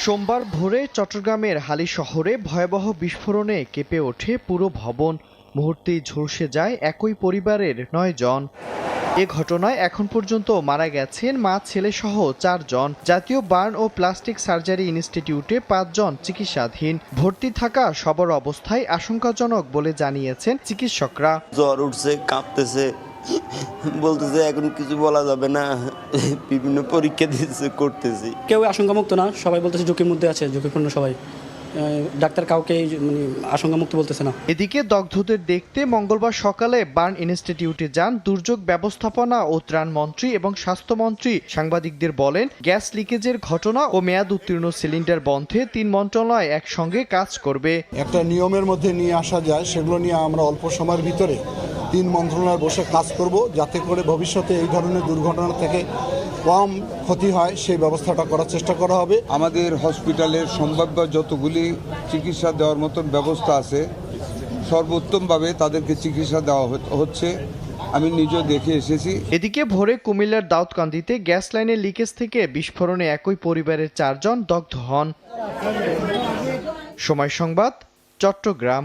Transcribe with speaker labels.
Speaker 1: সোমবার ভোরে চট্টগ্রামের হালি শহরে ভয়াবহ বিস্ফোরণে কেঁপে ওঠে পুরো ভবন। মুহূর্তেই ঝলসে যায় একই পরিবারের 9 জন। এ ঘটনায় এখন পর্যন্ত মারা গেছেন মা ছেলেসহ 4 জন। জাতীয় বার্ন ও প্লাস্টিক সার্জারি ইনস্টিটিউটে 5 জন চিকিৎসাধীন। ভর্তি থাকা সবার অবস্থায় আশঙ্কাজনক বলে জানিয়েছেন চিকিৎসকরা।
Speaker 2: জ্বর উঠছে, কাঁপতেছে, বলতেছে এখন কিছু বলা যাবে না, বিভিন্ন পরীক্ষা দিচ্ছে, করতেছি।
Speaker 3: কেউ আশঙ্কামুক্ত না, সবাই বলতেছে ঝুঁকির মধ্যে আছে, ঝুঁকিপূর্ণ সবাই। ডাক্তার কাউকে আশঙ্কামুক্ত বলতেছে না।
Speaker 1: এদিকে দগ্ধদের দেখতে মঙ্গলবার সকালে বার্ন ইনস্টিটিউটে যান দুর্যোগ ব্যবস্থাপনা ও ত্রাণ মন্ত্রী এবং স্বাস্থ্যমন্ত্রী। সাংবাদিকদের বলেন, গ্যাস লিকেজের ঘটনা ও মেয়াদ উত্তীর্ণ সিলিন্ডার বন্ধে 3 মন্ত্রণালয় একসঙ্গে কাজ করবে।
Speaker 4: একটা নিয়মের মধ্যে নিয়ে আসা যায়, সেগুলো নিয়ে আমরা অল্প সময়ের ভিতরে 3 মন্ত্রণালয় বসে কাজ করব, যাতে করে ভবিষ্যতে এই ধরনের দুর্ঘটনা থেকে কম ক্ষতি হয় সেই ব্যবস্থাটা করার চেষ্টা করা হবে।
Speaker 5: আমাদের হসপিটালের সম্ভাব্য যতগুলি চিকিৎসা দেওয়ার মতন ব্যবস্থা আছে, সর্বোত্তমভাবে তাদেরকে চিকিৎসা দেওয়া হচ্ছে। আমি নিজেও দেখে এসেছি।
Speaker 1: এদিকে ভোরে কুমিল্লার দাউদকান্দিতে গ্যাস লাইনের লিকেজ থেকে বিস্ফোরণে একই পরিবারের 4 জন দগ্ধ হন। সময় সংবাদ, চট্টগ্রাম।